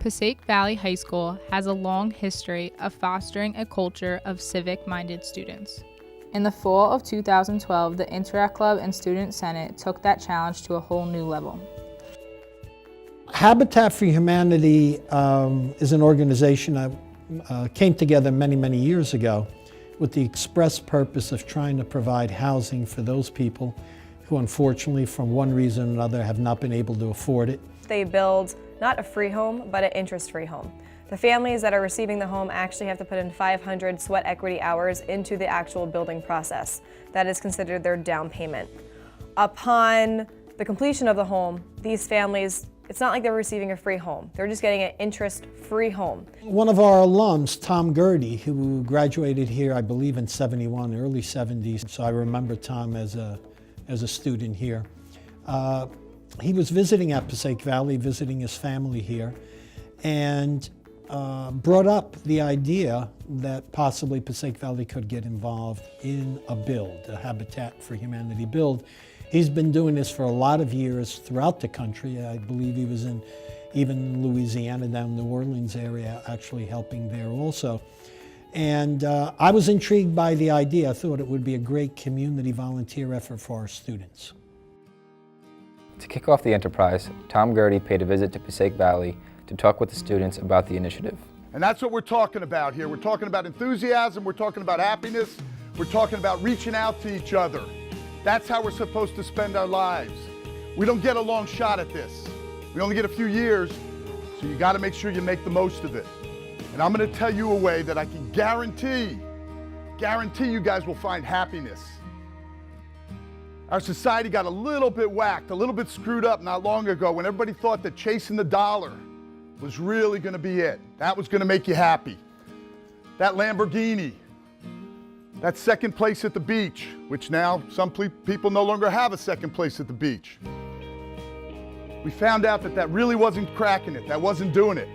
Passaic Valley High School has a long history of fostering a culture of civic-minded students. In the fall of 2012, the Interact Club and Student Senate took that challenge to a whole new level. Habitat for Humanity is an organization that came together many years ago with the express purpose of trying to provide housing for those people who unfortunately, from one reason or another, have not been able to afford it. They build not a free home, but an interest-free home. The families that are receiving the home actually have to put in 500 sweat equity hours into the actual building process. That is considered their down payment. Upon the completion of the home, these families, it's not like they're receiving a free home. They're just getting an interest-free home. One of our alums, Tom Gertie, who graduated here, I believe, in '71, early '70s, so I remember Tom as a student here. He was visiting at Passaic Valley, visiting his family here, and brought up the idea that possibly Passaic Valley could get involved in a build, a Habitat for Humanity build. He's been doing this for a lot of years throughout the country. I believe he was in even Louisiana, down New Orleans area, actually helping there also. And I was intrigued by the idea. I thought it would be a great community volunteer effort for our students. To kick off the enterprise, Tom Gertie paid a visit to Passaic Valley to talk with the students about the initiative. And that's what we're talking about here. We're talking about enthusiasm, we're talking about happiness, we're talking about reaching out to each other. That's how we're supposed to spend our lives. We don't get a long shot at this. We only get a few years, so you gotta make sure you make the most of it. And I'm gonna tell you a way that I can guarantee you guys will find happiness. Our society got a little bit whacked, a little bit screwed up not long ago when everybody thought that chasing the dollar was really gonna be it. That was gonna make you happy. That Lamborghini, that second place at the beach, which now some people no longer have a second place at the beach. We found out that that really wasn't cracking it, that wasn't doing it.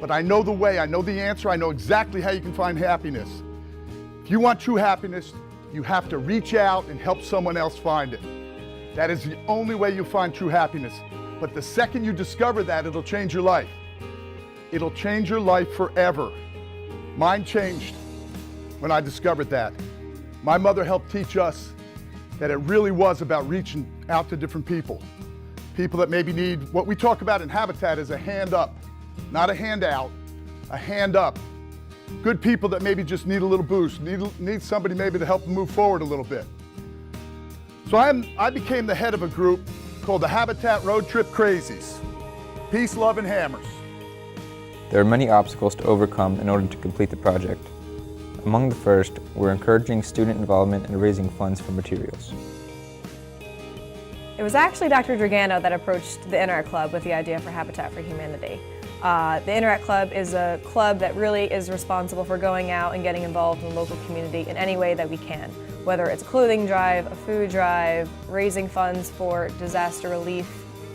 But I know the way, I know the answer, I know exactly how you can find happiness. If you want true happiness, you have to reach out and help someone else find it. That is the only way you'll find true happiness. But the second you discover that, it'll change your life. It'll change your life forever. Mine changed when I discovered that. My mother helped teach us that it really was about reaching out to different people. People that maybe need, what we talk about in Habitat is a hand up, not a handout, a hand up. Good people that maybe just need a little boost, need somebody maybe to help them move forward a little bit. So I became the head of a group called the Habitat Road Trip Crazies. Peace, love, and hammers. There are many obstacles to overcome in order to complete the project. Among the first were encouraging student involvement and raising funds for materials. It was actually Dr. Dragano that approached the Interact Club with the idea for Habitat for Humanity. The Interact Club is a club that really is responsible for going out and getting involved in the local community in any way that we can. Whether it's a clothing drive, a food drive, raising funds for disaster relief.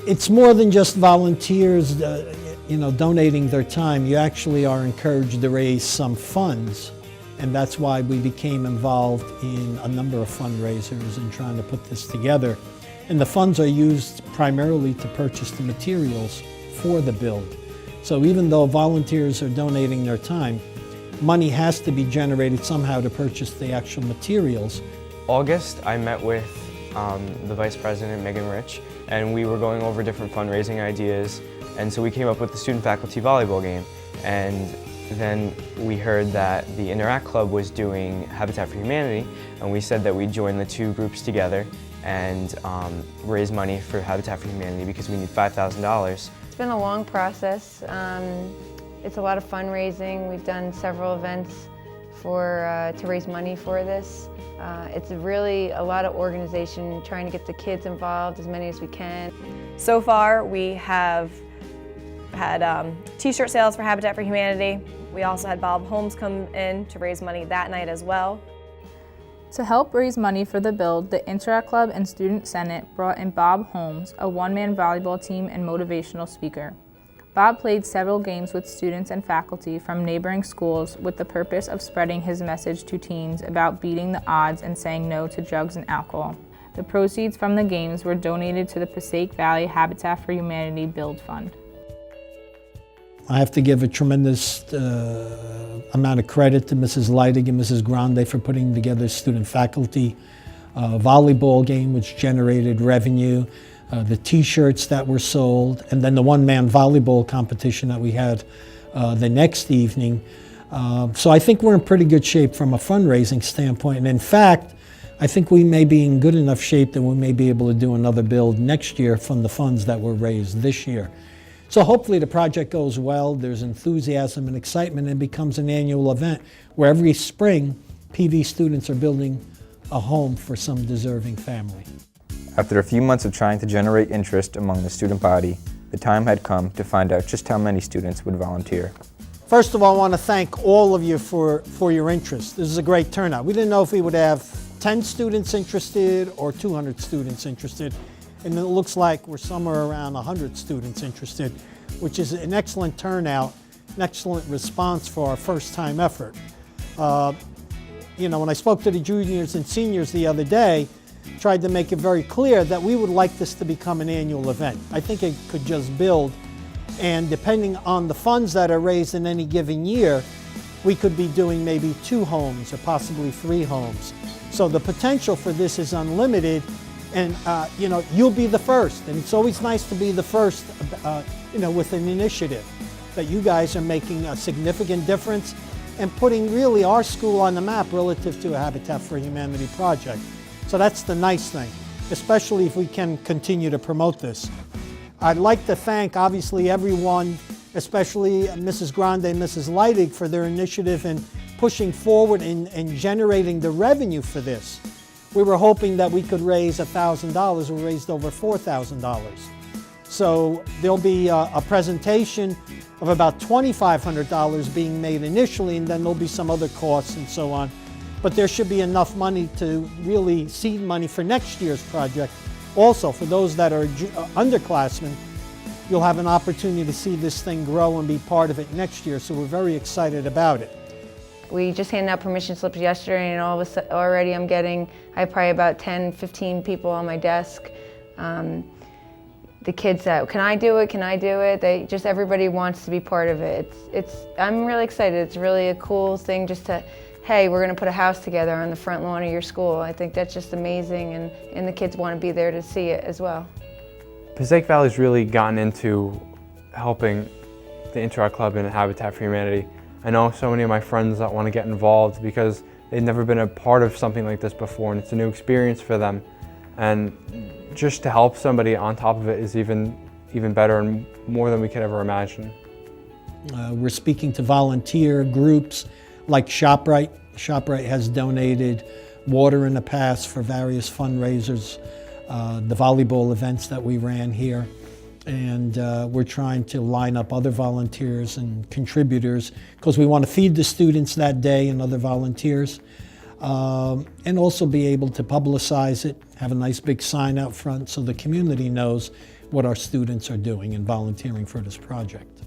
It's more than just volunteers donating their time. You actually are encouraged to raise some funds. And that's why we became involved in a number of fundraisers and trying to put this together. And the funds are used primarily to purchase the materials for the build. So even though volunteers are donating their time, money has to be generated somehow to purchase the actual materials. August, I met with the Vice President, Megan Rich, and we were going over different fundraising ideas. And so we came up with the student-faculty volleyball game. And then we heard that the Interact Club was doing Habitat for Humanity, and we said that we'd join the two groups together and raise money for Habitat for Humanity because we need $5,000. It's been a long process. It's a lot of fundraising. We've done several events to raise money for this. It's really a lot of organization, trying to get the kids involved, as many as we can. So far, we have had t-shirt sales for Habitat for Humanity. We also had Bob Holmes come in to raise money that night as well. To help raise money for the build, the Interact Club and Student Senate brought in Bob Holmes, a one-man volleyball team and motivational speaker. Bob played several games with students and faculty from neighboring schools with the purpose of spreading his message to teens about beating the odds and saying no to drugs and alcohol. The proceeds from the games were donated to the Passaic Valley Habitat for Humanity Build Fund. I have to give a tremendous amount of credit to Mrs. Leidig and Mrs. Grande for putting together student-faculty volleyball game, which generated revenue, the t-shirts that were sold, and then the one-man volleyball competition that we had the next evening. So I think we're in pretty good shape from a fundraising standpoint. And in fact, I think we may be in good enough shape that we may be able to do another build next year from the funds that were raised this year. So hopefully the project goes well, there's enthusiasm and excitement, and becomes an annual event where every spring PV students are building a home for some deserving family. After a few months of trying to generate interest among the student body, the time had come to find out just how many students would volunteer. First of all, I want to thank all of you for your interest. This is a great turnout. We didn't know if we would have 10 students interested or 200 students interested, and it looks like we're somewhere around 100 students interested, which is an excellent turnout, an excellent response for our first-time effort. You know, when I spoke to the juniors and seniors the other day, tried to make it very clear that we would like this to become an annual event. I think it could just build, and depending on the funds that are raised in any given year, we could be doing maybe 2 homes or possibly 3 homes. So the potential for this is unlimited, and you know, you'll be the first, and it's always nice to be the first you know, with an initiative that you guys are making a significant difference and putting really our school on the map relative to a Habitat for Humanity project. So that's the nice thing, especially if we can continue to promote this. I'd like to thank, obviously, everyone, especially Mrs. Grande and Mrs. Leidig, for their initiative in pushing forward and generating the revenue for this. We were hoping that we could raise $1,000. We raised over $4,000. So there'll be a presentation of about $2,500 being made initially, and then there'll be some other costs and so on. But there should be enough money to really seed money for next year's project. Also, for those that are underclassmen, you'll have an opportunity to see this thing grow and be part of it next year, so we're very excited about it. We just handed out permission slips yesterday, and all of a sudden, already I have probably about 10, 15 people on my desk. The kids that, can I do it, can I do it? Everybody wants to be part of it. I'm really excited. It's really a cool thing just to, hey, we're gonna put a house together on the front lawn of your school. I think that's just amazing, and the kids want to be there to see it as well. Passaic Valley's really gotten into helping the Inter-Art Club and Habitat for Humanity. I know so many of my friends that want to get involved because they've never been a part of something like this before, and it's a new experience for them. And just to help somebody on top of it is even better and more than we could ever imagine. We're speaking to volunteer groups like ShopRite. ShopRite has donated water in the past for various fundraisers, the volleyball events that we ran here. And we're trying to line up other volunteers and contributors because we want to feed the students that day and other volunteers. And also be able to publicize it, have a nice big sign out front so the community knows what our students are doing and volunteering for this project.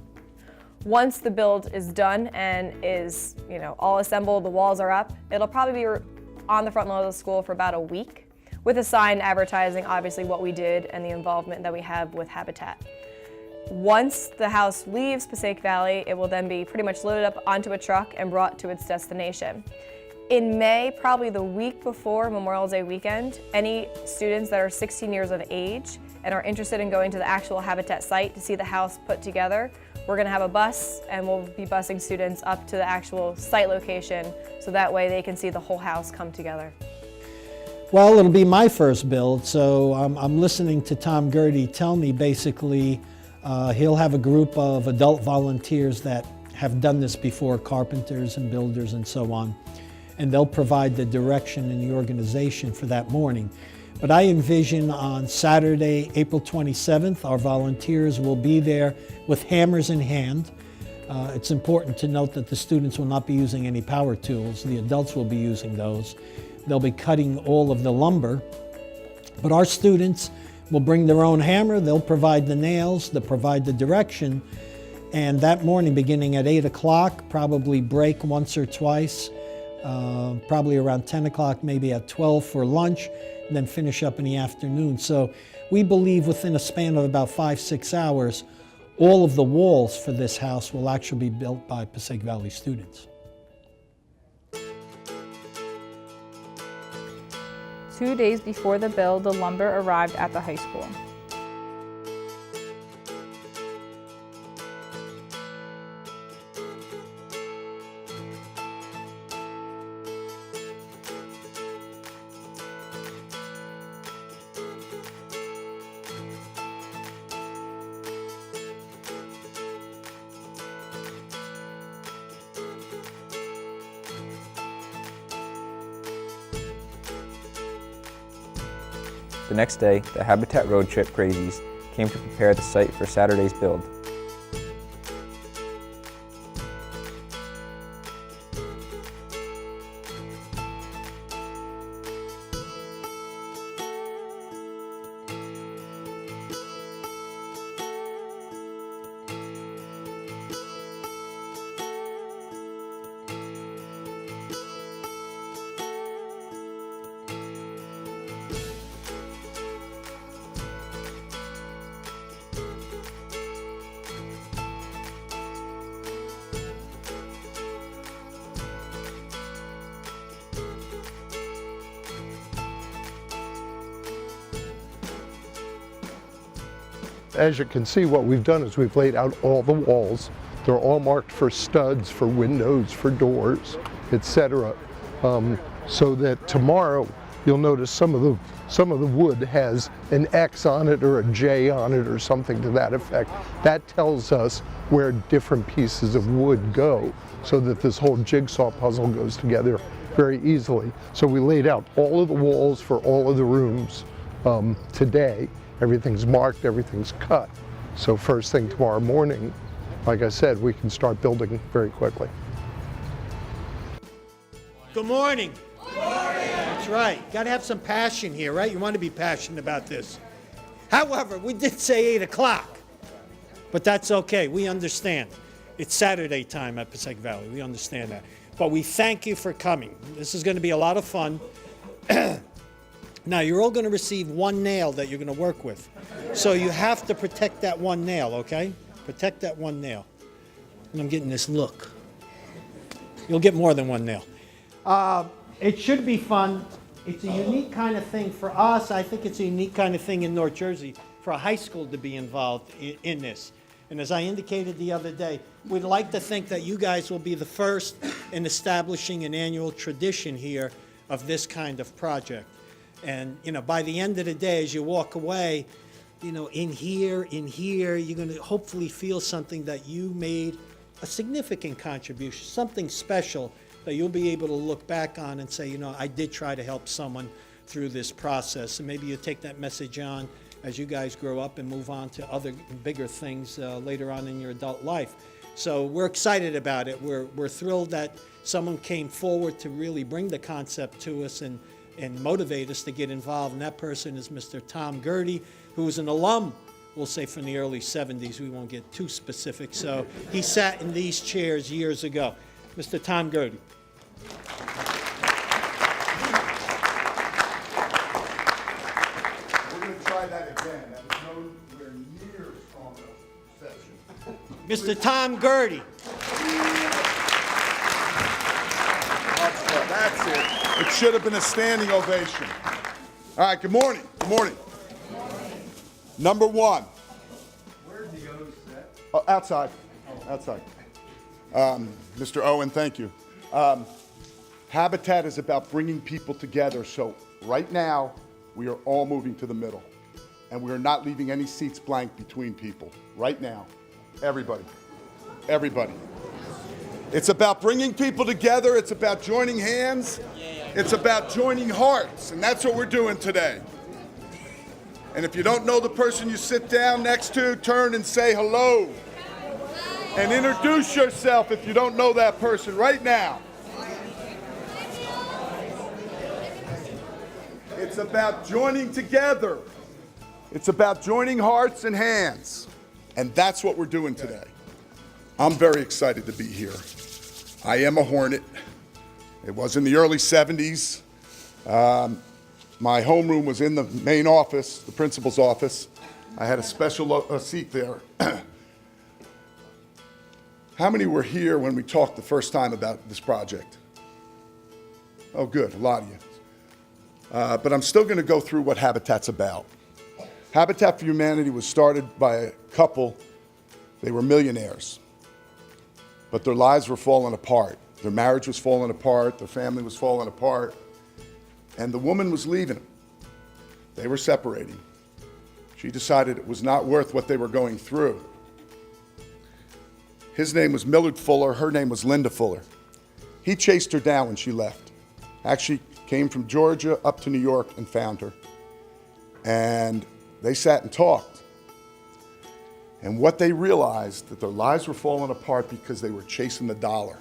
Once the build is done and is, you know, all assembled, the walls are up, it'll probably be on the front lawn of the school for about a week with a sign advertising obviously what we did and the involvement that we have with Habitat. Once the house leaves Passaic Valley, it will then be pretty much loaded up onto a truck and brought to its destination. In May, probably the week before Memorial Day weekend, any students that are 16 years of age and are interested in going to the actual Habitat site to see the house put together, we're going to have a bus and we'll be busing students up to the actual site location so that way they can see the whole house come together. Well, it'll be my first build, so I'm listening to Tom Gertie tell me basically he'll have a group of adult volunteers that have done this before, carpenters and builders and so on. And they'll provide the direction and the organization for that morning. But I envision on Saturday, April 27th, our volunteers will be there with hammers in hand. It's important to note that the students will not be using any power tools. The adults will be using those. They'll be cutting all of the lumber. But our students will bring their own hammer. They'll provide the nails. They'll provide the direction. And that morning, beginning at 8 o'clock, probably break once or twice. Probably around 10 o'clock, maybe at 12 for lunch, and then finish up in the afternoon. So we believe within a span of about 5-6 hours, all of the walls for this house will actually be built by Passaic Valley students. 2 days before the build, the lumber arrived at the high school. The next day, the Habitat Road Trip crazies came to prepare the site for Saturday's build. As you can see, what we've done is we've laid out all the walls. They're all marked for studs, for windows, for doors, etc. So that tomorrow you'll notice some of the wood has an X on it or a J on it or something to that effect. That tells us where different pieces of wood go, so that this whole jigsaw puzzle goes together very easily. So we laid out all of the walls for all of the rooms today. Everything's marked, everything's cut. So first thing tomorrow morning, like I said, we can start building very quickly. Good morning. Good morning. That's right. Got to have some passion here, right? You want to be passionate about this. However, we did say 8 o'clock, but that's okay. We understand. It's Saturday time at Passaic Valley. We understand that. But we thank you for coming. This is going to be a lot of fun. Now, you're all going to receive one nail that you're going to work with. So you have to protect that one nail, okay? Protect that one nail. And I'm getting this look. You'll get more than one nail. It should be fun. It's a unique kind of thing for us. I think it's a unique kind of thing in North Jersey for a high school to be involved in this. And as I indicated the other day, we'd like to think that you guys will be the first in establishing an annual tradition here of this kind of project. And, you know, by the end of the day, as you walk away, you know, in here, you're going to hopefully feel something that you made a significant contribution, something special that you'll be able to look back on and say, you know, I did try to help someone through this process. And maybe you take that message on as you guys grow up and move on to other bigger things later on in your adult life. So we're excited about it. We're thrilled that someone came forward to really bring the concept to us and motivate us to get involved. And that person is Mr. Tom Gertie, who is an alum, we'll say from the early 70s. We won't get too specific. So he sat in these chairs years ago. Mr. Tom Gertie. We're going to try that again. That was nowhere near as strong a reception. Mr. Tom Gertie. That's it. It should have been a standing ovation. All right, good morning. Good morning. Number one. Where'd the O's set? Oh, outside. Outside. Mr. Owen, thank you. Habitat is about bringing people together. So right now, we are all moving to the middle. And we are not leaving any seats blank between people. Right now. Everybody. Everybody. It's about bringing people together. It's about joining hands. It's about joining hearts. And that's what we're doing today. And if you don't know the person you sit down next to, turn and say hello. And introduce yourself if you don't know that person right now. It's about joining together. It's about joining hearts and hands. And that's what we're doing today. I'm very excited to be here. I am a Hornet. It was in the early 70s. My homeroom was in the main office, the principal's office. I had a special seat there. How many were here when we talked the first time about this project? Oh, good, a lot of you. But I'm still going to go through what Habitat's about. Habitat for Humanity was started by a couple. They were millionaires, but their lives were falling apart. Their marriage was falling apart, their family was falling apart, and the woman was leaving them. They were separating. She decided it was not worth what they were going through. His name was Millard Fuller, her name was Linda Fuller. He chased her down when she left. Actually came from Georgia up to New York and found her. And they sat and talked. And what they realized, that their lives were falling apart because they were chasing the dollar.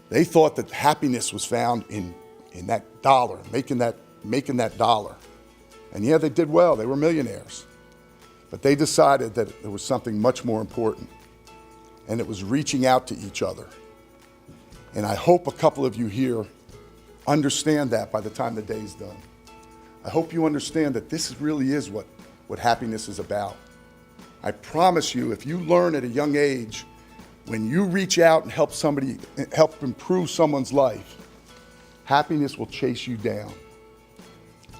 They thought that happiness was found in that dollar, making that dollar. And yeah, they did well, they were millionaires. But they decided that there was something much more important, and it was reaching out to each other. And I hope a couple of you here understand that by the time the day's done. I hope you understand that this really is what happiness is about. I promise you, if you learn at a young age, when you reach out and help improve someone's life, happiness will chase you down.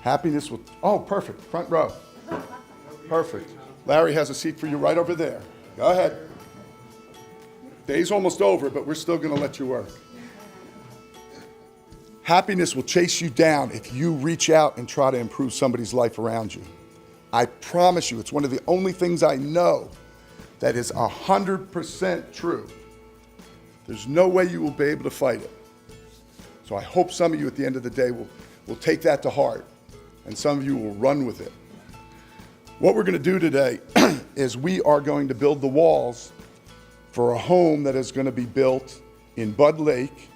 Happiness will, oh, perfect, front row. Perfect. Larry has a seat for you right over there. Go ahead. Day's almost over, but we're still gonna let you work. Happiness will chase you down if you reach out and try to improve somebody's life around you. I promise you, it's one of the only things I know that is 100% true. There's no way you will be able to fight it. So I hope some of you at the end of the day will take that to heart, and some of you will run with it. What we're gonna do today is we are going to build the walls for a home that is gonna be built in Bud Lake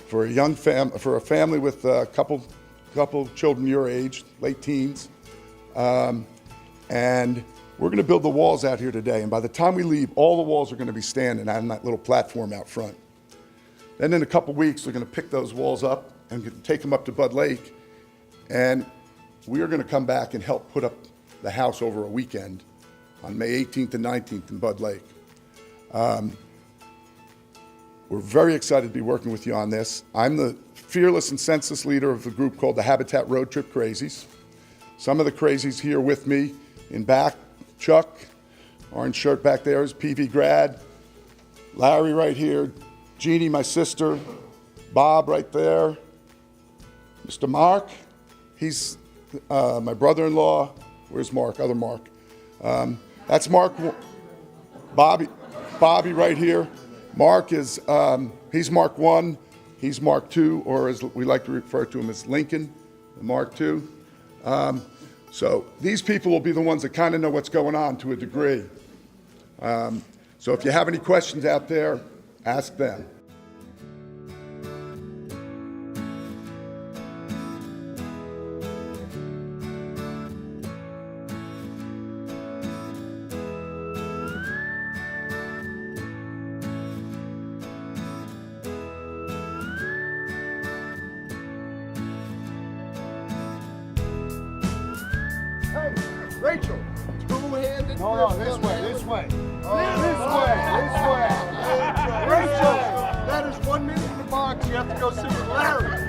for a family with a couple children your age, late teens. And we're gonna build the walls out here today. And by the time we leave, all the walls are gonna be standing on that little platform out front. Then in a couple weeks, we're gonna pick those walls up and take them up to Bud Lake. And we are gonna come back and help put up the house over a weekend on May 18th and 19th in Bud Lake. We're very excited to be working with you on this. I'm the fearless and senseless leader of the group called the Habitat Road Trip Crazies. Some of the crazies here with me in back, Chuck, orange shirt back there is PV grad, Larry right here, Jeannie, my sister, Bob right there, Mr. Mark, he's my brother-in-law. Where's Mark? Other Mark. That's Mark. Bobby right here. Mark is, he's Mark 1, he's Mark 2, or as we like to refer to him as Lincoln, Mark 2. So these people will be the ones that kind of know what's going on to a degree. So if you have any questions out there, ask them. Rachel, two-handed. No, this way. This way. Rachel, that is 1 minute in the box. You have to go sit with Larry.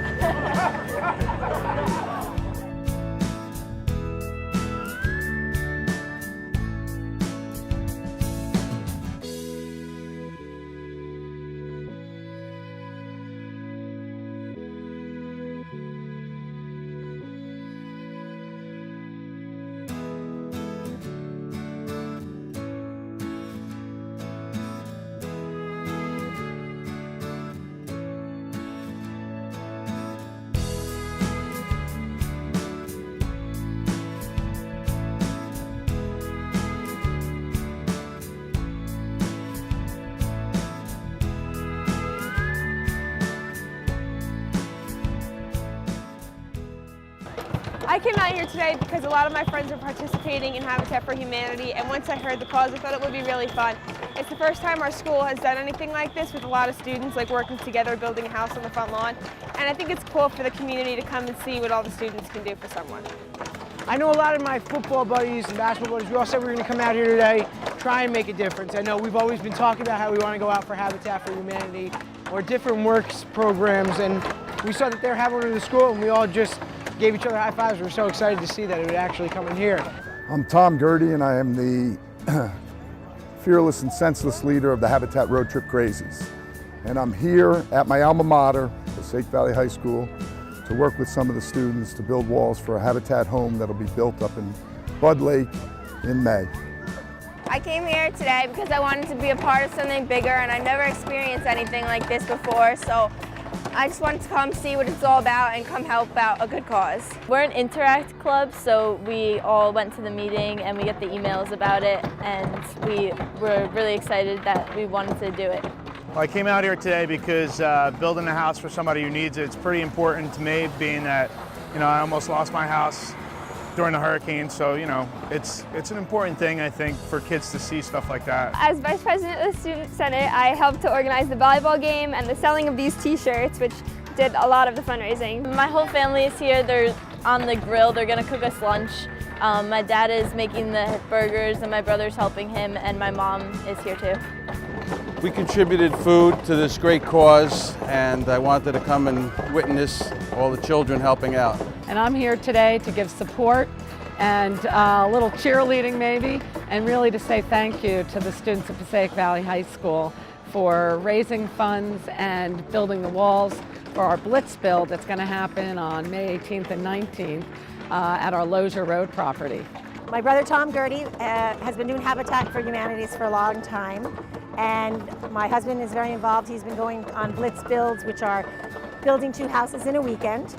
I came out here today because a lot of my friends are participating in Habitat for Humanity, and once I heard the cause, I thought it would be really fun. It's the first time our school has done anything like this with a lot of students working together, building a house on the front lawn, and I think it's cool for the community to come and see what all the students can do for someone. I know a lot of my football buddies and basketball buddies, we all said we were going to come out here today, try and make a difference. I know we've always been talking about how we want to go out for Habitat for Humanity or different works programs, and we saw that they're having one in the school, and we all just gave each other high fives. We're so excited to see that it would actually come in here. I'm Tom Gertie, and I am the fearless and senseless leader of the Habitat Road Trip Crazies. And I'm here at my alma mater, Passaic Valley High School, to work with some of the students to build walls for a Habitat home that'll be built up in Bud Lake in May. I came here today because I wanted to be a part of something bigger, and I've never experienced anything like this before, so I just wanted to come see what it's all about and come help out a good cause. We're an Interact club, so we all went to the meeting and we get the emails about it, and we were really excited that we wanted to do it. Well, I came out here today because building a house for somebody who needs it's pretty important to me, being that, I almost lost my house during the hurricane, so it's an important thing, I think, for kids to see stuff like that. As Vice President of the Student Senate, I helped to organize the volleyball game and the selling of these t-shirts, which did a lot of the fundraising. My whole family is here. They're on the grill. They're going to cook us lunch. My dad is making the burgers, and my brother's helping him, and my mom is here too. We contributed food to this great cause, and I wanted to come and witness all the children helping out. And I'm here today to give support and a little cheerleading maybe, and really to say thank you to the students of Passaic Valley High School for raising funds and building the walls for our Blitz build that's going to happen on May 18th and 19th at our Lozier Road property. My brother Tom Gertie has been doing Habitat for Humanities for a long time, and my husband is very involved. He's been going on Blitz builds, which are building 2 houses in a weekend.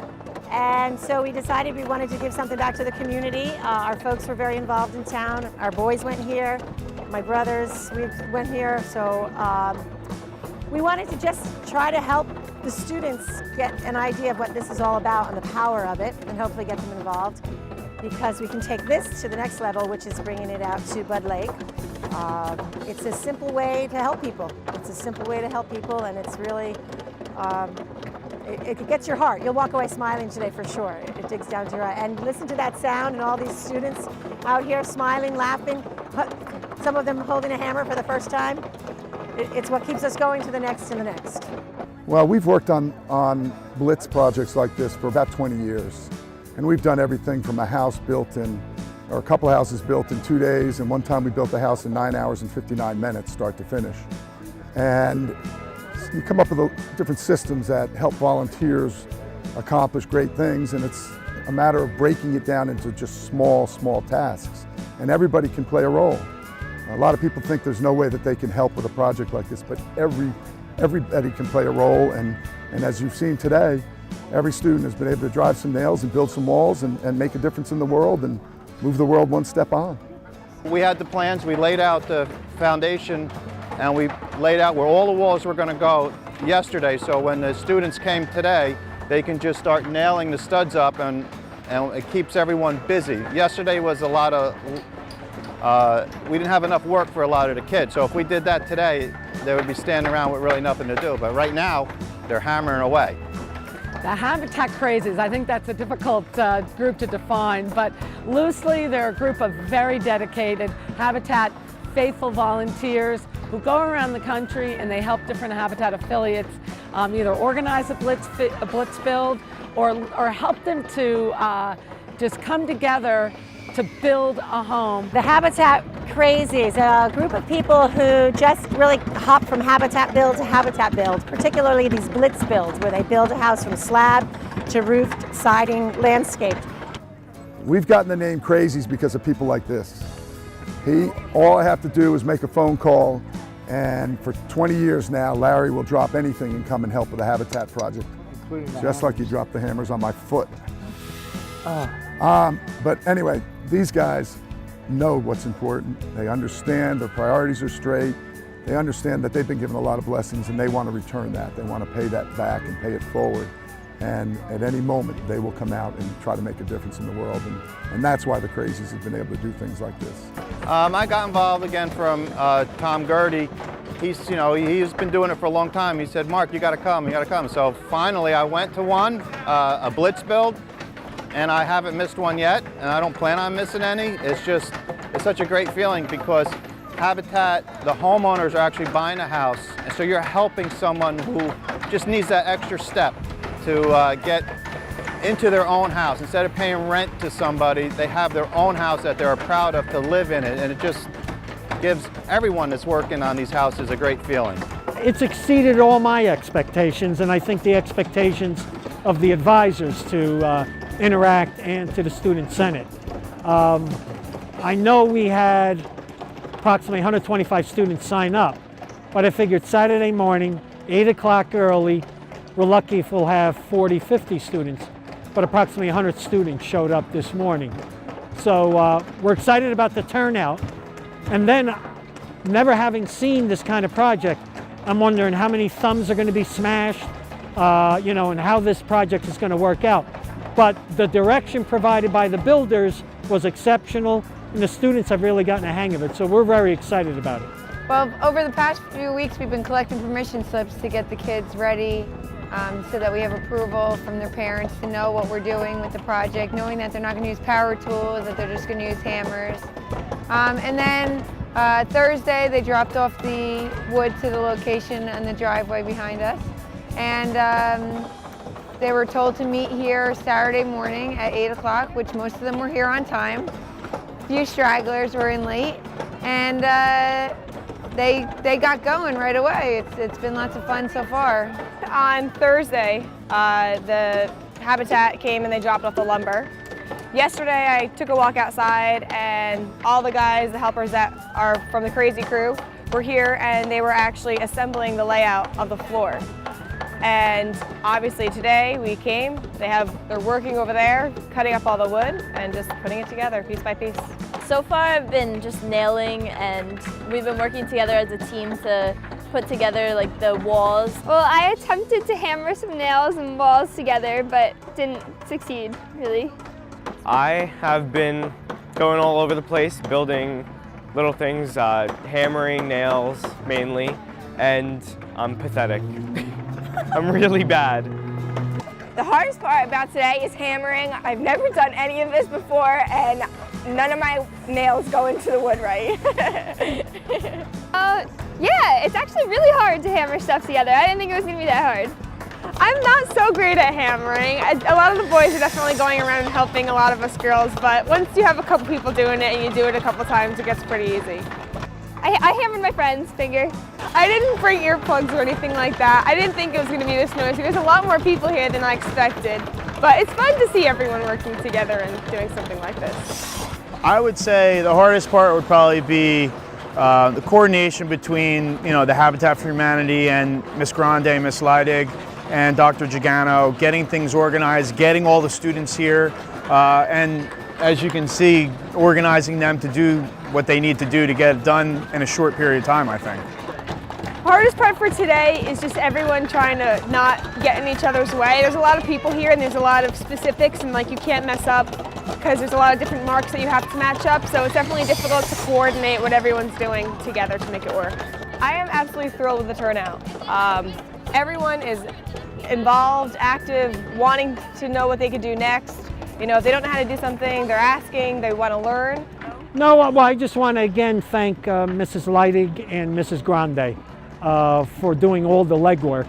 And so we decided we wanted to give something back to the community. Our folks were very involved in town. Our boys went here, my brothers went here. So we wanted to just try to help the students get an idea of what this is all about and the power of it, and hopefully get them involved, because we can take this to the next level, which is bringing it out to Bud Lake. It's a simple way to help people. It's a simple way to help people, and it's really, it gets your heart. You'll walk away smiling today for sure. It digs down to your eye. And listen to that sound and all these students out here smiling, laughing, some of them holding a hammer for the first time. It's what keeps us going to the next and the next. Well, we've worked on Blitz projects like this for about 20 years. And we've done everything from a house built in, or a couple of houses built in 2 days, and one time we built a house in 9 hours and 59 minutes, start to finish. And you come up with different systems that help volunteers accomplish great things, and it's a matter of breaking it down into just small tasks. And everybody can play a role. A lot of people think there's no way that they can help with a project like this, but everybody can play a role, and as you've seen today, every student has been able to drive some nails and build some walls and make a difference in the world and move the world one step on. We had the plans, we laid out the foundation, and we laid out where all the walls were going to go yesterday, so when the students came today, they can just start nailing the studs up, and it keeps everyone busy. Yesterday was a lot of, we didn't have enough work for a lot of the kids, so if we did that today, they would be standing around with really nothing to do, but right now, they're hammering away. The Habitat Crazies, I think that's a difficult group to define, but loosely they're a group of very dedicated Habitat faithful volunteers who go around the country and they help different Habitat affiliates either organize a blitz build or help them to just come together to build a home. The Habitat Crazies, a group of people who just really hop from Habitat build to Habitat build, particularly these blitz builds where they build a house from slab to roofed, siding, landscaped. We've gotten the name Crazies because of people like this. All I have to do is make a phone call, and for 20 years now, Larry will drop anything and come and help with a Habitat project. Just like he dropped the hammers on my foot. But anyway, these guys know what's important. They understand their priorities are straight. They understand that they've been given a lot of blessings and they want to return that. They want to pay that back and pay it forward. And at any moment, they will come out and try to make a difference in the world. And that's why the Crazies have been able to do things like this. I got involved again from Tom Gertie. He's been doing it for a long time. He said, Mark, you got to come, you got to come. So finally I went to one, a blitz build, and I haven't missed one yet, and I don't plan on missing any. It's such a great feeling because Habitat, the homeowners are actually buying a house, and so you're helping someone who just needs that extra step to get into their own house. Instead of paying rent to somebody, they have their own house that they're proud of to live in it, and it just gives everyone that's working on these houses a great feeling. It's exceeded all my expectations, and I think the expectations of the advisors to interact and to the Student Senate. I know we had approximately 125 students sign up, but I figured Saturday morning, 8 o'clock early, we're lucky if we'll have 40, 50 students, but approximately 100 students showed up this morning. So we're excited about the turnout. And then, never having seen this kind of project, I'm wondering how many thumbs are going to be smashed, you know, and how this project is going to work out. But the direction provided by the builders was exceptional, and the students have really gotten a hang of it, so we're very excited about it. Well, over the past few weeks, we've been collecting permission slips to get the kids ready so that we have approval from their parents to know what we're doing with the project, knowing that they're not going to use power tools, that they're just going to use hammers. And then Thursday, they dropped off the wood to the location in the driveway behind us. And they were told to meet here Saturday morning at 8 o'clock, which most of them were here on time. A few stragglers were in late, and they got going right away. It's been lots of fun so far. On Thursday, the Habitat came and they dropped off the lumber. Yesterday, I took a walk outside, and all the guys, the helpers that are from the Crazy Crew, were here, and they were actually assembling the layout of the floor. And obviously today we came, they're working over there, cutting up all the wood and just putting it together piece by piece. So far I've been just nailing, and we've been working together as a team to put together like the walls. Well, I attempted to hammer some nails and walls together, but didn't succeed, really. I have been going all over the place, building little things, hammering nails mainly, and I'm pathetic. I'm really bad. The hardest part about today is hammering. I've never done any of this before, and none of my nails go into the wood right. Yeah, it's actually really hard to hammer stuff together. I didn't think it was going to be that hard. I'm not so great at hammering. A lot of the boys are definitely going around and helping a lot of us girls, but once you have a couple people doing it and you do it a couple times, it gets pretty easy. I hammered my friend's finger. I didn't bring earplugs or anything like that. I didn't think it was going to be this noisy. There's a lot more people here than I expected, but it's fun to see everyone working together and doing something like this. I would say the hardest part would probably be the coordination between, the Habitat for Humanity and Miss Grande, Miss Leidig, and Dr. Gigano, getting things organized, getting all the students here, and as you can see, organizing them to do what they need to do to get it done in a short period of time, I think. Hardest part for today is just everyone trying to not get in each other's way. There's a lot of people here and there's a lot of specifics, and like you can't mess up because there's a lot of different marks that you have to match up, so it's definitely difficult to coordinate what everyone's doing together to make it work. I am absolutely thrilled with the turnout. Everyone is involved, active, wanting to know what they could do next. If they don't know how to do something, they're asking, they want to learn. No, well, I just want to again thank Mrs. Leidig and Mrs. Grande for doing all the legwork,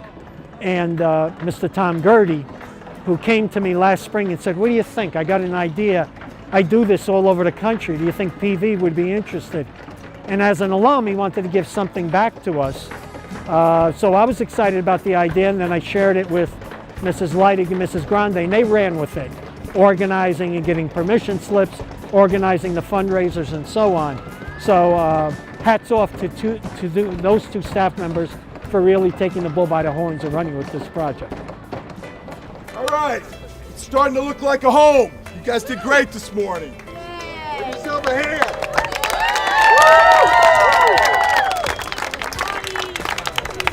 and Mr. Tom Gertie, who came to me last spring and said, "What do you think? I got an idea. I do this all over the country. Do you think PV would be interested?" And as an alum, he wanted to give something back to us. So I was excited about the idea, and then I shared it with Mrs. Leidig and Mrs. Grande, and they ran with it, organizing and getting permission slips, organizing the fundraisers and so on. So hats off to those two staff members for really taking the bull by the horns and running with this project. All right, it's starting to look like a home. You guys did great this morning. Give yourself a hand.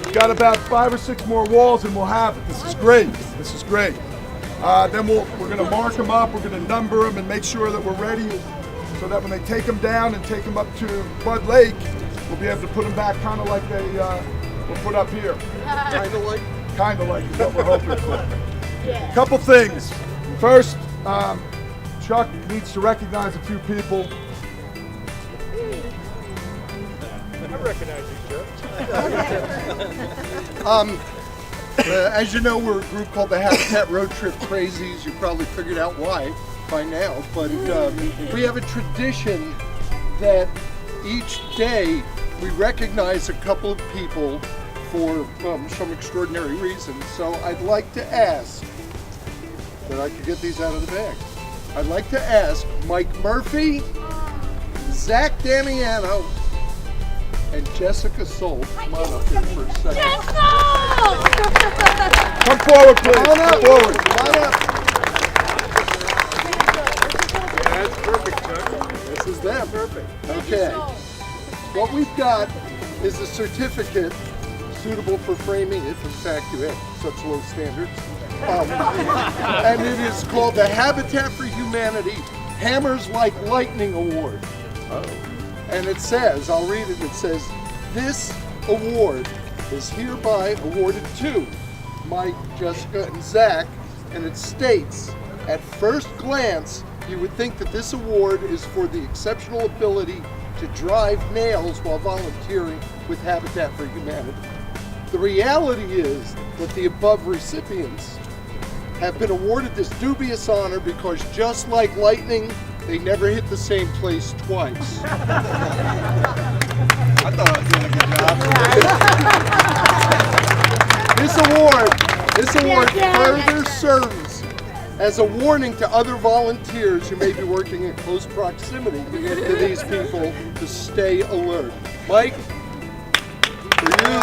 We've got about 5 or 6 more walls and we'll have it. This is great. This is great. Then we're going to mark them up, we're going to number them and make sure that we're ready so that when they take them down and take them up to Bud Lake, we'll be able to put them back kind of like they were put up here. Kind of like? Kind of like is what we're hoping for. A couple things. First, Chuck needs to recognize a few people. I recognize you, Jeff. As you know, we're a group called the Habitat Road Trip Crazies. You probably figured out why by now, but we have a tradition that each day we recognize a couple of people for some extraordinary reasons. So I'd like to ask that I could get these out of the bag. I'd like to ask Mike Murphy, Zach Damiano, and Jessica Soul. Come on up here for a second. Come forward, please. Come on up. Come forward. Come on up. That's perfect, Chuck. This is them. Perfect. Okay. What we've got is a certificate suitable for framing if in fact you have such low standards. And it is called the Habitat for Humanity Hammers Like Lightning Award. And it says, I'll read it, it says, this award is hereby awarded to Mike, Jessica, and Zach, and it states, at first glance, you would think that this award is for the exceptional ability to drive nails while volunteering with Habitat for Humanity. The reality is that the above recipients have been awarded this dubious honor because just like lightning, they never hit the same place twice. I thought I was doing a good job. This award further serves as a warning to other volunteers who may be working in close proximity to these people to stay alert. Mike, for you,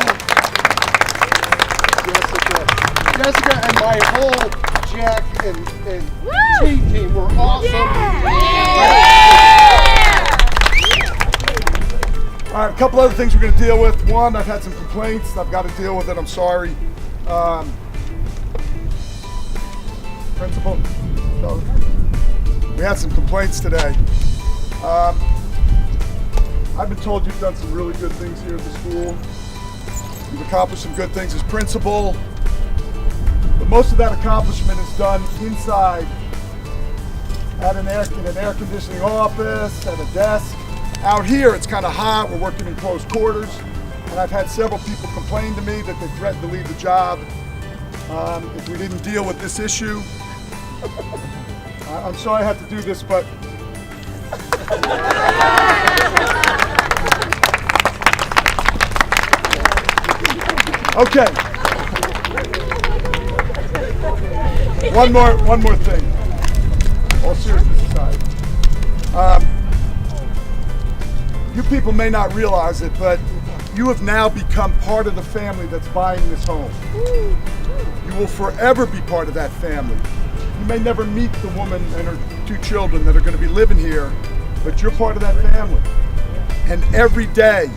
Jessica, and my whole Jack and T team were awesome. All right, a couple other things we're going to deal with. One, I've had some complaints. I've got to deal with it. I'm sorry. Principal, we had some complaints today. I've been told you've done some really good things here at the school. You've accomplished some good things as principal. But most of that accomplishment is done inside in an air conditioning office, at a desk. Out here, it's kind of hot. We're working in close quarters. And I've had several people complain to me that they threatened to leave the job if we didn't deal with this issue. I'm sorry I have to do this, but okay. One more thing. All seriousness aside, you people may not realize it, but you have now become part of the family that's buying this home. You will forever be part of that family. You may never meet the woman and her 2 children that are going to be living here, but you're part of that family. And every day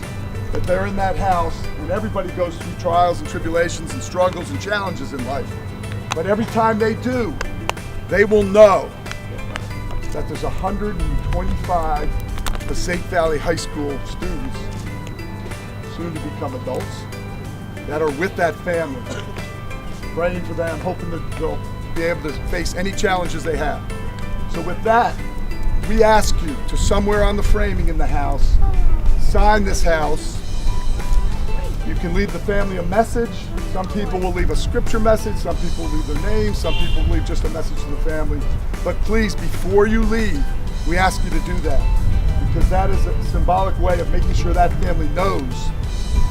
that they're in that house, and everybody goes through trials and tribulations and struggles and challenges in life, but every time they do, they will know that there's 125 Passaic Valley High School students, soon to become adults, that are with that family, praying for them, hoping that they'll be able to face any challenges they have. So with that, we ask you to, somewhere on the framing in the house, sign this house. You can leave the family a message. Some people will leave a scripture message, some people will leave their name, some people will leave just a message to the family. But please, before you leave, we ask you to do that, because that is a symbolic way of making sure that family knows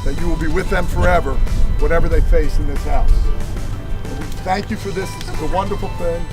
that you will be with them forever, whatever they face in this house. And we thank you for this. This is a wonderful thing.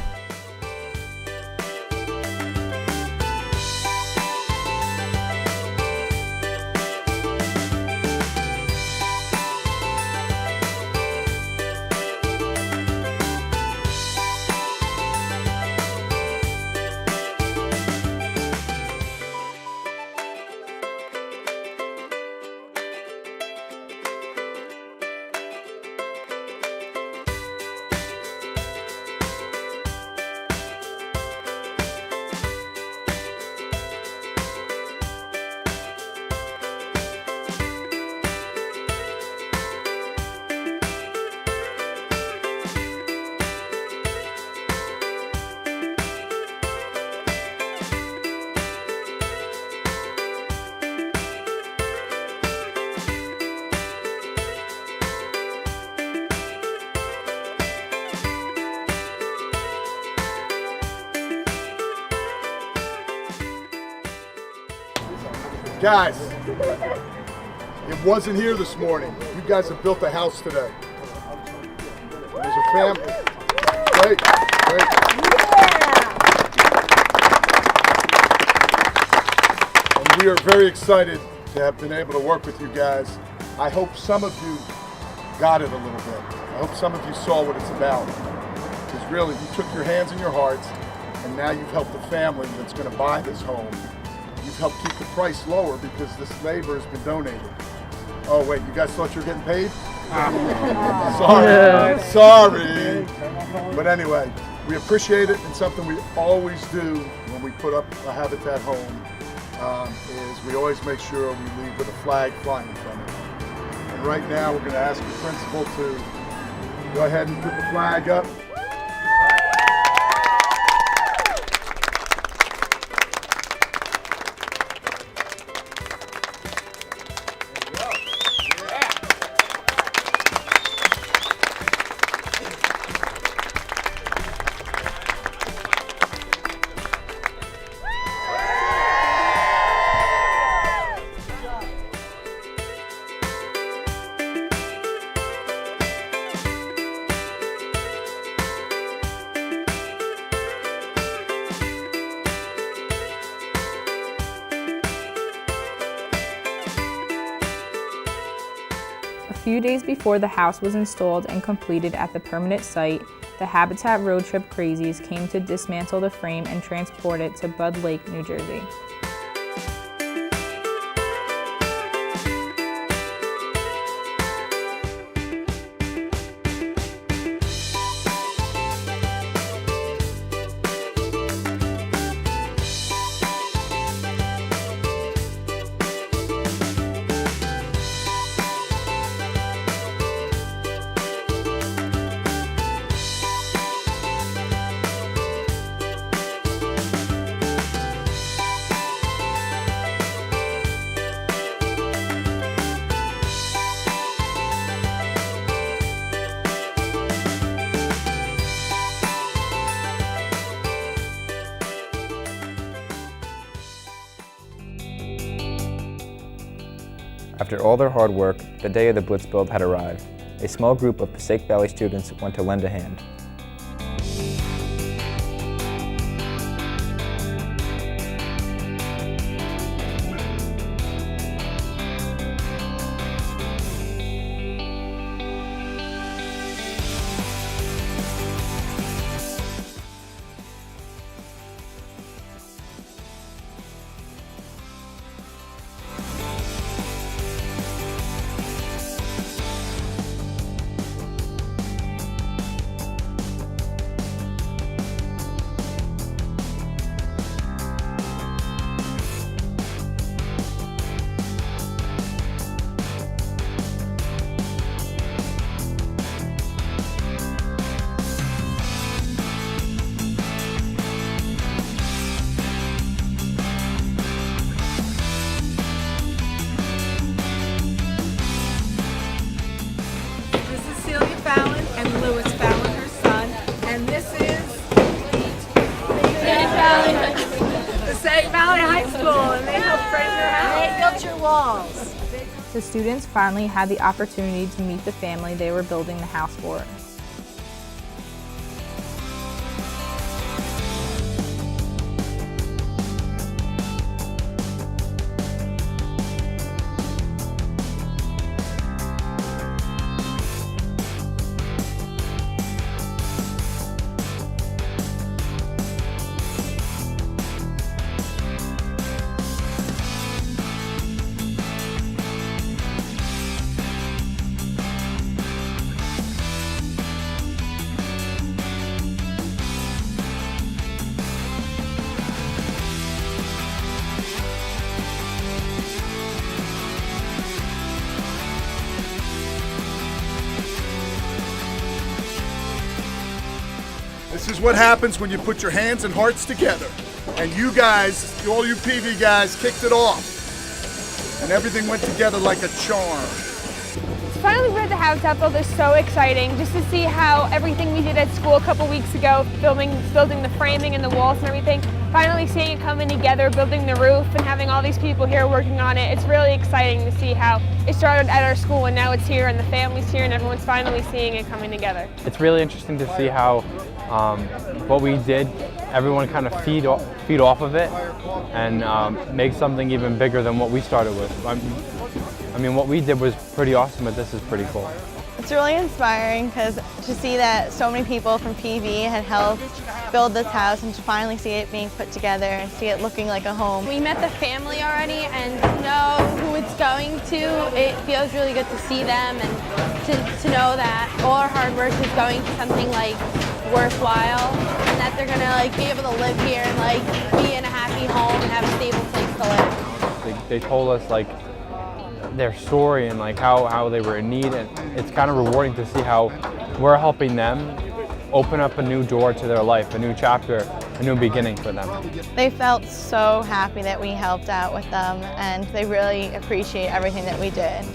Guys, it wasn't here this morning. You guys have built a house today. And as a family, great, great. And we are very excited to have been able to work with you guys. I hope some of you got it a little bit. I hope some of you saw what it's about. Because really, you took your hands in your hearts, and now you've helped the family that's going to buy this home. You've helped keep the price lower because this labor has been donated. Oh wait, you guys thought you were getting paid? Sorry. But anyway, we appreciate it, and something we always do when we put up a Habitat home is we always make sure we leave with a flag flying from it. And right now, we're going to ask the principal to go ahead and put the flag up. A few days before the house was installed and completed at the permanent site, the Habitat Road Trip Crazies came to dismantle the frame and transport it to Bud Lake, New Jersey. After all their hard work, the day of the Blitz build had arrived. A small group of Passaic Valley students went to lend a hand. Passaic Valley High School, and they helped frame your house. They built your walls. The students finally had the opportunity to meet the family they were building the house for. This is what happens when you put your hands and hearts together. And you guys, all you PV guys, kicked it off. And everything went together like a charm. finally be at the Habitat Build is so exciting, just to see how everything we did at school a couple weeks ago, building the framing and the walls and everything, finally seeing it coming together, building the roof and having all these people here working on it. It's really exciting to see how it started at our school and now it's here and the family's here and everyone's finally seeing it coming together. It's really interesting to see how what we did, everyone kind of feed off of it and make something even bigger than what we started with. I mean, what we did was pretty awesome, but this is pretty cool. It's really inspiring because to see that so many people from PV had helped build this house and to finally see it being put together and see it looking like a home. We met the family already and to know who it's going to, it feels really good to see them and to know that all our hard work is going to something like worthwhile and that they're gonna like be able to live here and like be in a happy home and have a stable place to live. They told us like their story and like how they were in need, and it's kind of rewarding to see how we're helping them open up a new door to their life, a new chapter, a new beginning for them. They felt so happy that we helped out with them and they really appreciate everything that we did.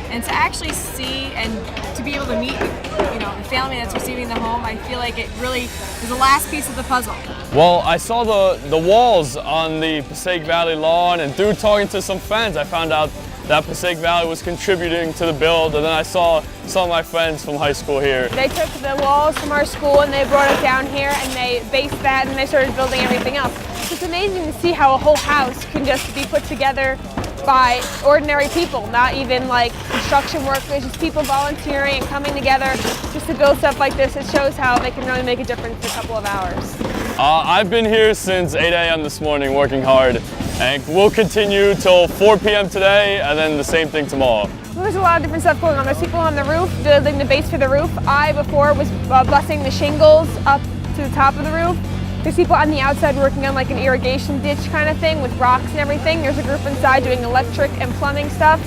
And to actually see and to be able to meet, the family that's receiving the home, I feel like it really is the last piece of the puzzle. Well, I saw the walls on the Passaic Valley lawn, and through talking to some friends, I found out that Passaic Valley was contributing to the build, and then I saw some of my friends from high school here. They took the walls from our school and they brought it down here and they based that and they started building everything else. It's amazing to see how a whole house can just be put together by ordinary people, not even like construction workers, just people volunteering and coming together just to build stuff like this. It shows how they can really make a difference in a couple of hours. I've been here since 8 a.m. this morning working hard, and we'll continue till 4 p.m. today and then the same thing tomorrow. Well, there's a lot of different stuff going on. There's people on the roof building the base for the roof. I before was busting the shingles up to the top of the roof. There's people on the outside working on like an irrigation ditch kind of thing with rocks and everything. There's a group inside doing electric and plumbing stuff.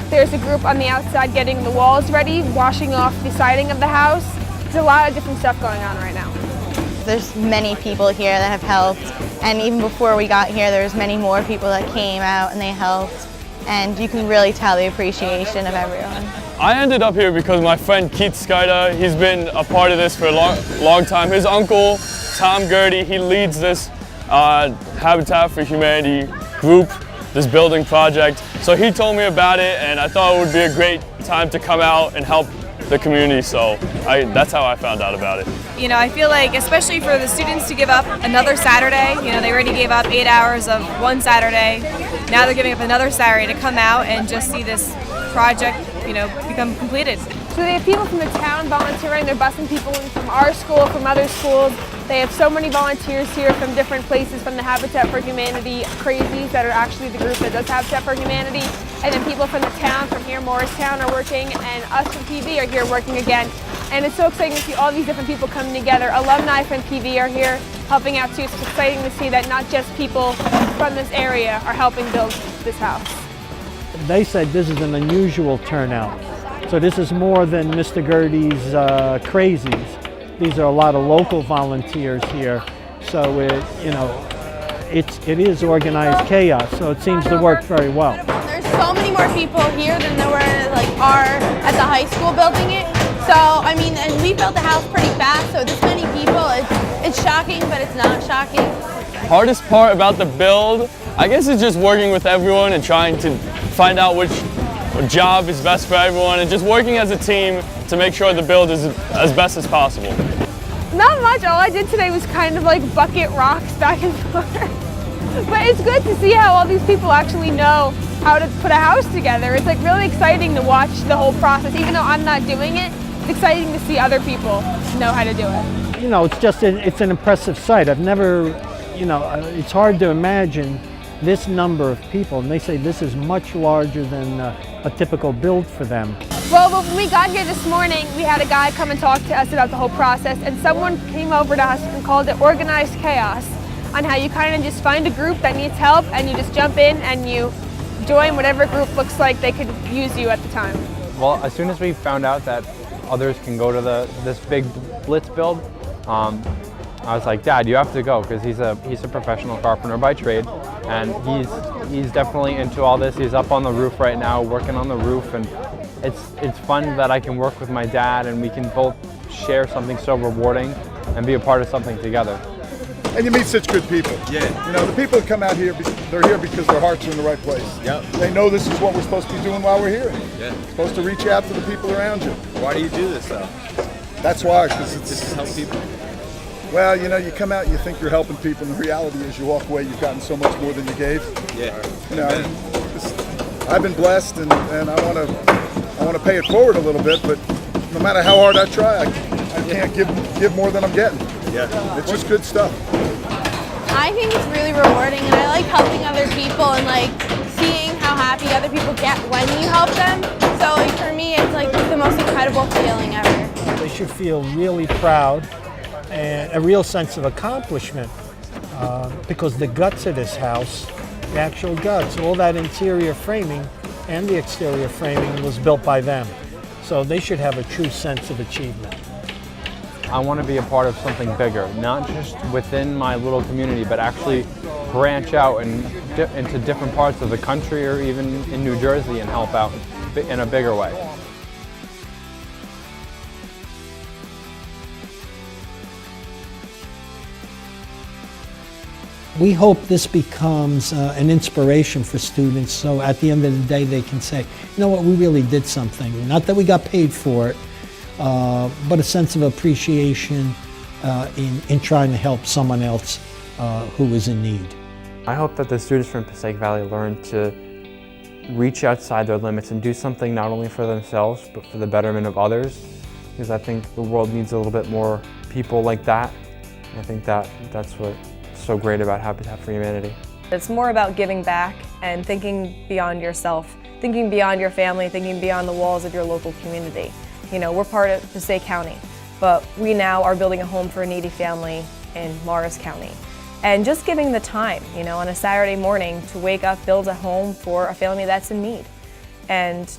There's a group on the outside getting the walls ready, washing off the siding of the house. There's a lot of different stuff going on right now. There's many people here that have helped, and even before we got here there's many more people that came out and they helped, and you can really tell the appreciation of everyone. I ended up here because my friend Keith Skida, he's been a part of this for a long time. His uncle, Tom Gertie, he leads this Habitat for Humanity group, this building project. So he told me about it and I thought it would be a great time to come out and help the community, so that's how I found out about it. I feel like, especially for the students to give up another Saturday, they already gave up 8 hours of one Saturday. Now they're giving up another Saturday to come out and just see this project, become completed. So they have people from the town volunteering. They're busing people in from our school, from other schools. They have so many volunteers here from different places, from the Habitat for Humanity Crazies that are actually the group that does Habitat for Humanity. And then people from the town, from here, Morristown, are working, and us from PV are here working again. And it's so exciting to see all these different people coming together. Alumni from PV are here helping out too. It's exciting to see that not just people from this area are helping build this house. They said this is an unusual turnout. So this is more than Mr. Gertie's crazies. These are a lot of local volunteers here. So it is organized chaos. So it seems to work very well. There's so many more people here than there were at the high school building it. So I mean, and we built the house pretty fast. So this many people, it's shocking, but it's not shocking. Hardest part about the build, I guess, is just working with everyone and trying to find out which job is best for everyone and just working as a team to make sure the build is as best as possible. Not much. All I did today was kind of like bucket rocks back and forth. But it's good to see how all these people actually know how to put a house together. It's like really exciting to watch the whole process. Even though I'm not doing it, it's exciting to see other people know how to do it. It's an impressive sight. I've never, it's hard to imagine this number of people, and they say this is much larger than a typical build for them. Well, when we got here this morning, we had a guy come and talk to us about the whole process, and someone came over to us and called it organized chaos, on how you kind of just find a group that needs help and you just jump in and you join whatever group looks like they could use you at the time. Well, as soon as we found out that others can go to this big blitz build, I was like, Dad, you have to go, because he's a professional carpenter by trade, and he's definitely into all this. He's up on the roof right now, working on the roof, and it's fun that I can work with my dad and we can both share something so rewarding and be a part of something together. And you meet such good people. Yeah. You know, the people that come out here, they're here because their hearts are in the right place. Yep. They know this is what we're supposed to be doing while we're here. Yeah. Supposed to reach out to the people around you. Why do you do this though? That's why, because it's just to help people. Well, you know, you come out and you think you're helping people, and the reality is you walk away, you've gotten so much more than you gave. Yeah. You know, I've been blessed, and I want to pay it forward a little bit, but no matter how hard I try, I can't give more than I'm getting. Yeah. It's just good stuff. I think it's really rewarding, and I like helping other people and like seeing how happy other people get when you help them. So like, for me, it's like the most incredible feeling ever. They should feel really proud and a real sense of accomplishment because the guts of this house, the actual guts, all that interior framing and the exterior framing was built by them. So they should have a true sense of achievement. I want to be a part of something bigger, not just within my little community, but actually branch out and into different parts of the country or even in New Jersey and help out in a bigger way. We hope this becomes an inspiration for students, so at the end of the day they can say, you know what, we really did something. Not that we got paid for it, but a sense of appreciation in trying to help someone else who is in need. I hope that the students from Passaic Valley learn to reach outside their limits and do something not only for themselves, but for the betterment of others, because I think the world needs a little bit more people like that. I think that's what's so great about Habitat for Humanity. It's more about giving back and thinking beyond yourself, thinking beyond your family, thinking beyond the walls of your local community. You know, we're part of Passaic County, but we now are building a home for a needy family in Morris County. And just giving the time, you know, on a Saturday morning to wake up, build a home for a family that's in need. And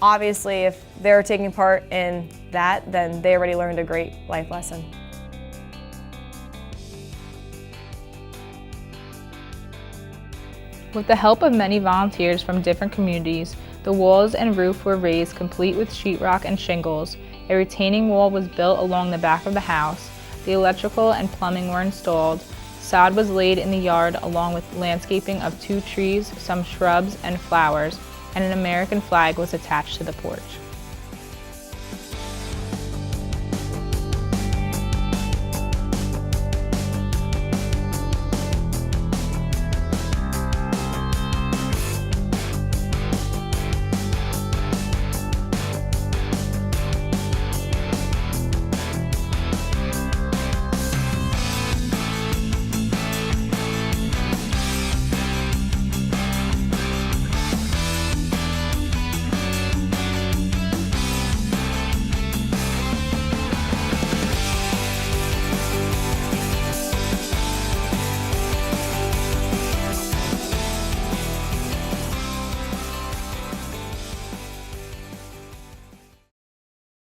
obviously, if they're taking part in that, then they already learned a great life lesson. With the help of many volunteers from different communities, the walls and roof were raised complete with sheetrock and shingles. A retaining wall was built along the back of the house. The electrical and plumbing were installed. Sod was laid in the yard along with landscaping of 2 trees, some shrubs and flowers, and an American flag was attached to the porch.